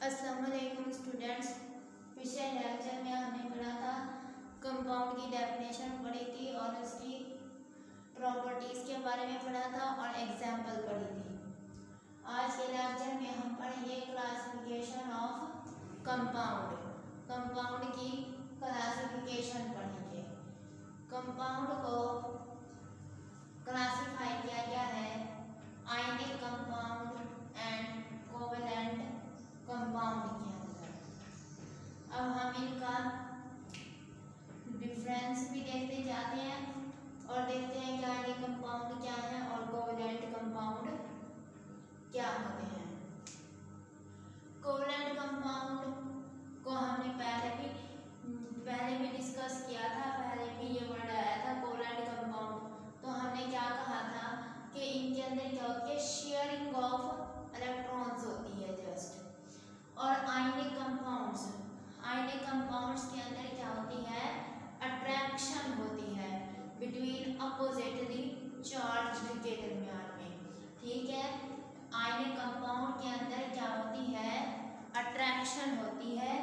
अस्सलाम वालेकुम स्टूडेंट्स। पिछले लेक्चर में हमने पढ़ा था कंपाउंड की डेफिनेशन पढ़ी थी और उसकी प्रॉपर्टीज़ के बारे में पढ़ा था और एग्जाम्पल पढ़ी थी। आज के लेक्चर में हम पढ़ेंगे क्लासिफिकेशन ऑफ कंपाउंड। कंपाउंड की क्लासिफिकेशन पढ़ेंगे। कंपाउंड को क्लासिफाई किया गया है ionic compound and covalent compound के अंदर। अब हम इनका डिफरेंस भी देखते जाते हैं और देखते हैं कि आयनिक कंपाउंड क्या है और कोवेलेंट कंपाउंड क्या होते हैं। कोवेलेंट कंपाउंड को हमने पहले भी डिस्कस किया था। पहले भी ये वर्ड आया था कोवेलेंट कंपाउंड। तो हमने क्या कहा था कि इनके अंदर क्या होती है, शेयरिंग ऑफ इलेक्ट्रॉन्स होती है जस्ट। और आयनिक कंपाउंड्स के अंदर क्या होती है, अट्रैक्शन होती है बिटवीन अपोजिटली चार्ज के दरमियान में। ठीक है, आयनिक कंपाउंड के अंदर क्या होती है, अट्रैक्शन होती है।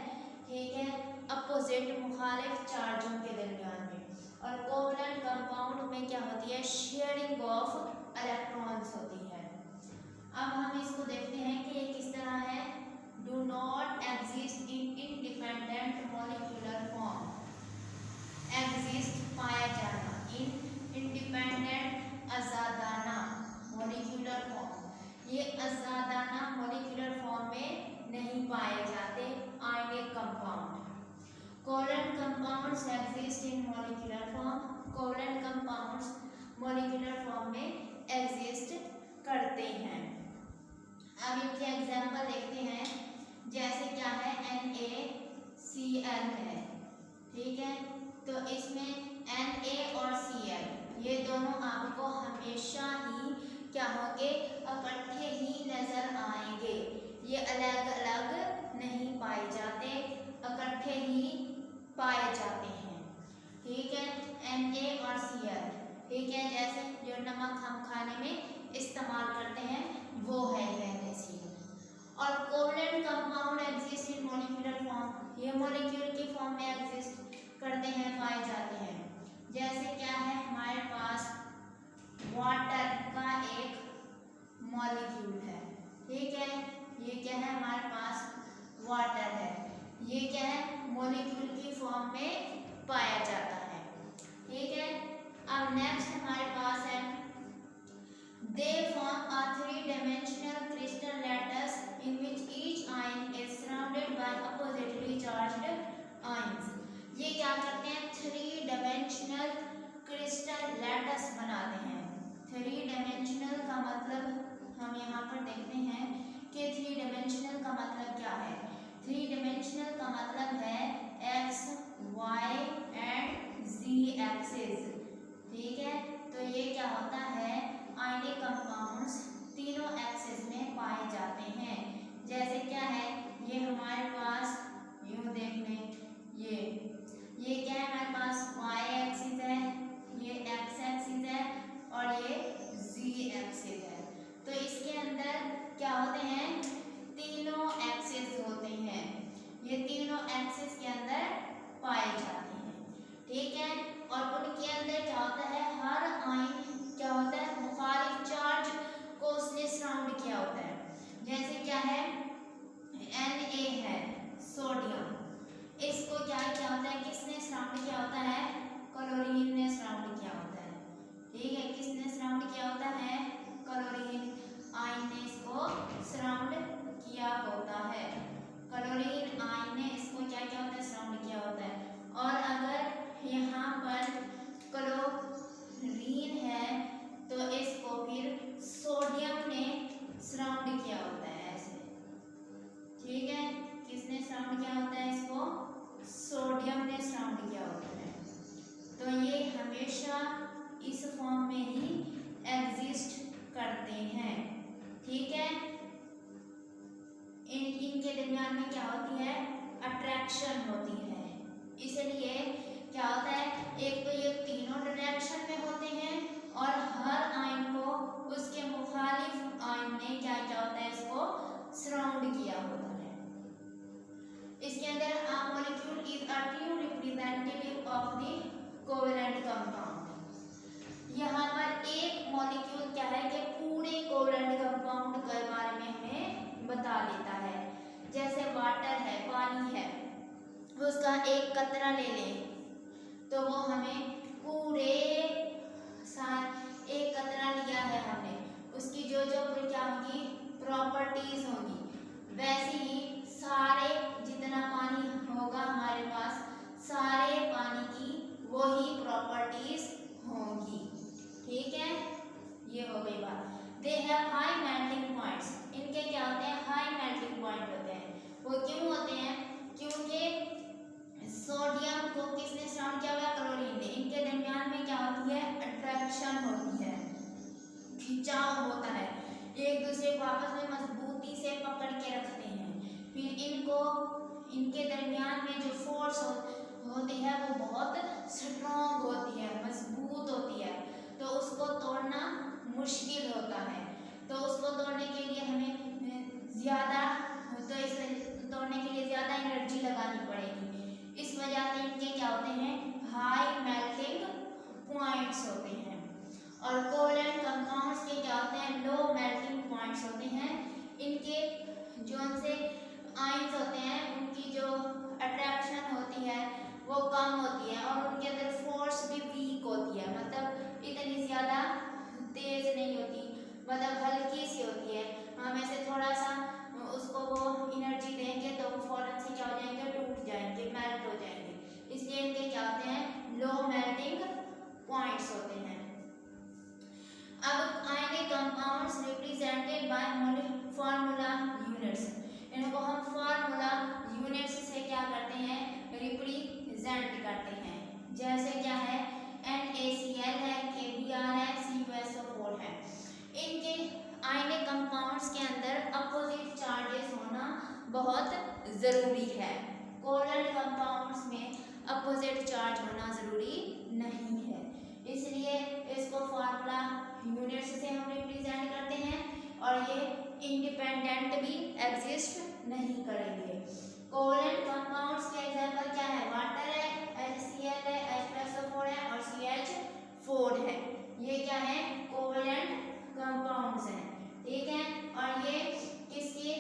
ठीक है, अपोजिट मुखालिफ चार्जों के दरमियान में। और कोवेलेंट कंपाउंड में क्या होती है, शेयरिंग ऑफ इलेक्ट्रॉन्स होती है। अब हम इसको देखते हैं कि ये किस तरह है। Do not exist in independent molecular form. Exist पाया जाना, इन इंडिपेंडेंट आजादाना मॉलिक्यूलर फॉर्म। ये आजादाना मॉलिक्यूलर फॉर्म में नहीं पाए जाते ionic compound. Covalent compounds exist in molecular form. Covalent compounds molecular form में एग्जिस्ट करते हैं। अब इनके एग्जाम्पल देखते हैं। जैसे क्या है, NaCl है। ठीक है, तो इसमें Na और Cl ये दोनों आपको हमेशा ही क्या होंगे, इकट्ठे ही नजर आएंगे। ये अलग अलग नहीं पाए जाते, इकट्ठे ही पाए जाते हैं। ठीक है, Na और Cl। ठीक है, जैसे जो नमक हम खाने में इस्तेमाल करते हैं वो है NaCl। और covalent compound exist in molecular form. ये मॉलिक्यूल की फॉर्म में एग्जिस्ट करते हैं, पाए जाते हैं। जैसे क्या है, हमारे पास वाटर का एक मॉलिक्यूल है। ठीक है, ये क्या है, हमारे पास वाटर है। ये क्या है, मॉलिक्यूल की फॉर्म में पाया जाता है। ठीक है, अब नेक्स्ट हमारे पास है, they form a 3-dimensional crystal lattice in which each ion is surrounded by oppositely charged ions। ये क्या करते हैं, 3-dimensional crystal lattice बनाते हैं। 3-dimensional का मतलब हम यहाँ पर देखते हैं कि 3-dimensional का मतलब क्या है। 3-dimensional का मतलब है x, y and z axis. ठीक है, तो ये क्या होता है, आयनिक कंपाउंड्स तीनों एक्सिस में पाए जाते हैं। जैसे क्या है, ये हमारे पास यूं देख लें, ये क्या है, हमारे पास y एक्सिस है, ये x एक्सिस है और ये z एक्सिस है। तो इसके अंदर क्या होते हैं, तीनों एक्सिस होते हैं। ये तीनों एक्सिस के अंदर पाए जाते हैं। ठीक है, और उनके अंदर क्या होता है, हर आयन क्या होता है, मुखालिफ चार्ज को उसने सराउंड किया होता है। जैसे क्या है, Na है सोडियम, इसको क्या होता है, किसने सराउंड किया होता है, क्लोरीन ने सराउंड किया होता है। ठीक है, किसने सराउंड किया होता है, क्लोरीन आयन ने इसको सराउंड किया होता है। क्लोरीन आयन ने इसको क्या किया होता है, सराउंड किया होता है। और अगर यहाँ पर क्लोरीन है तो इसको फिर सोडियम ने सराउंड किया होता है ऐसे। ठीक है, किसने सराउंड किया होता है, इसको सोडियम ने सराउंड किया होता है। तो ये हमेशा इस फॉर्म में ही एग्जिस्ट करते हैं। ठीक है, इनके दरमियान में क्या होती है, अट्रैक्शन होती है। इसलिए क्या होता है, एक तो ये तीनों डायरेक्शन में होते हैं और हर आयन को उसके मुखालिफ आयन ने क्या होता है, इसको सराउंड किया होता है। a true representative of the covalent compound। यहाँ पर एक मॉलिक्यूल क्या है कि पूरे कोवलेंट कंपाउंड के बारे में हमें बता देता है। जैसे वाटर है, पानी है, उसका एक कतरा ले लें तो वो हमें पूरे एक कतरा लिया है हमने, उसकी जो जो क्या होगी प्रॉपर्टीज होगी, वैसे ही सारे जितना पानी होगा हमारे पास सारे पानी की वही प्रॉपर्टीज होंगी। ठीक है, ये हो गई बात। They have high melting points, इनके क्या होते हैं हाई मेल्टिंग पॉइंट होते हैं। वो क्यों होते हैं? क्योंकि सोडियम को किसने सराउंड किया हुआ है? क्लोरीन ने। इनके दरमियान में क्या होती है? अट्रैक्शन होती है, खिंचाव होता है, एक दूसरे को आपस में मजबूती से पकड़ के रखते हैं। फिर इनको इनके दरमियान में जो फोर्स होती है वो बहुत स्ट्रॉन्ग होती है, मजबूत होती है, तो उसको तोड़ना मुश्किल होता है। तो उसको तोड़ने के लिए हमें ज़्यादा तोड़ने के लिए ज़्यादा एनर्जी लगानी पड़ेगी। इस वजह से इनके क्या होते हैं? हाई मेल्टिंग पॉइंट्स होते हैं। और कोवलेंट कंपाउंड्स के क्या होते हैं? लो मेल्टिंग पॉइंट्स होते हैं। इनके जो उनसे आयंस होते हैं उनकी जो अट्रैक्शन होती है वो कम होती है और उनके अंदर फोर्स भी वीक होती है, मतलब इतनी ज़्यादा तेज नहीं होती, मतलब हल्की सी होती है। हम ऐसे थोड़ा सा उसको वो एनर्जी देंगे तो वो फौरन से क्या हो जाएंगे? टूट जाएंगे, मेल्ट हो जाएंगे। इसलिए इनके क्या होते हैं? लो मेल्टिंग पॉइंट्स होते हैं। अब आएंगे compounds represented by formula units. इनको हम फार्मूला यूनिट्स से क्या करते हैं? रिप्रेजेंट करते हैं। जैसे क्या है? NaCl है, KBr है, CuSO4 है। इनके आयनिक कंपाउंड्स के अंदर अपोजिट चार्जेस होना बहुत ज़रूरी है। कोवलेंट कंपाउंड्स में अपोजिट चार्ज होना ज़रूरी नहीं है, इसलिए इसको फार्मूला यूनिट्स से हम रिप्रेजेंट करते हैं और ये इंडिपेंडेंट भी एग्जिस्ट नहीं करेंगे। कोवलेंट कंपाउंड्स के एग्जांपल क्या है? वाटर है, HCl है, H+O4 है और CH4 है। ये क्या है? कोवलेंट कंपाउंड्स हैं। ठीक है, और ये किसकी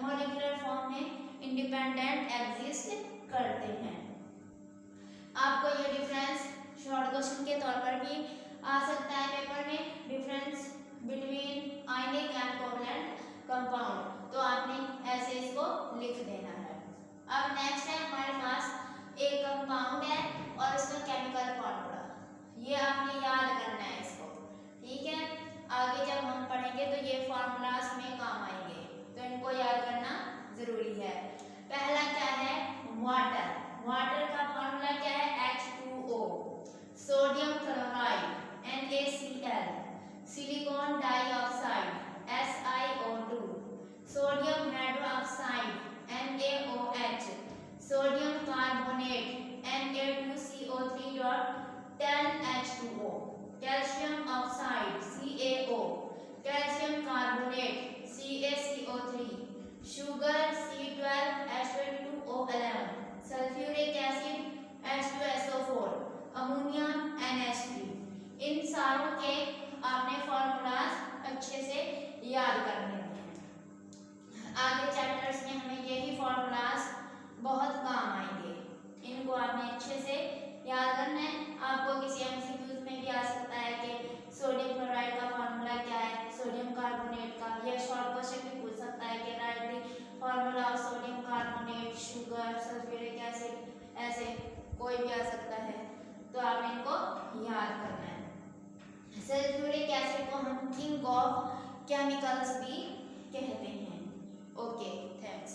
मॉलिक्यूलर फॉर्म में इंडिपेंडेंट एग्जिस्ट करते हैं। आपको ये डिफरेंस शॉर्ट क्वेश्चन के तौर पर भी आ सकता है पेपर में, difference between ionic and covalent compound, तो आपने ऐसे इसको लिख देना है। अब नेक्स्ट है हमारे पास एक कंपाउंड है और उसका केमिकल फॉर्मूला, ये आपने याद करना है इसको। ठीक है, आगे जब हम पढ़ेंगे तो ये फॉर्मूलाज में काम आएंगे, तो इनको याद करना जरूरी है। पहला क्या है? वाटर। वाटर का फॉर्मूला क्या है? H2O, sodium chloride NaCl, silicon dioxide SiO2, sodium hydroxide NaOH, sodium carbonate Na2CO3 10H2O, calcium oxide CaO, calcium carbonate CaCO3, sugar C12H22O11, sulphuric acid H2SO4, ammonia NH3। इन सारों के आपने फॉर्मूलाज अच्छे से याद करने हैं। आगे चैप्टर्स में हमें यही फॉर्मूलाज बहुत काम आएंगे, इनको आपने अच्छे से याद करना है। आपको किसी MCQs में भी आ सकता है कि सोडियम क्लोराइड का फॉर्मूला क्या है, सोडियम कार्बोनेट का, या शॉर्ट क्वेश्चन भी पूछ सकता है कि right the formula of sodium carbonate, sugar, sulphuric acid, ऐसे कोई भी आ सकता है, तो आपने इनको याद करना है। सल्फ्यूरिक एसिड को हम किंग ऑफ केमिकल्स भी कहते हैं। Okay, thanks.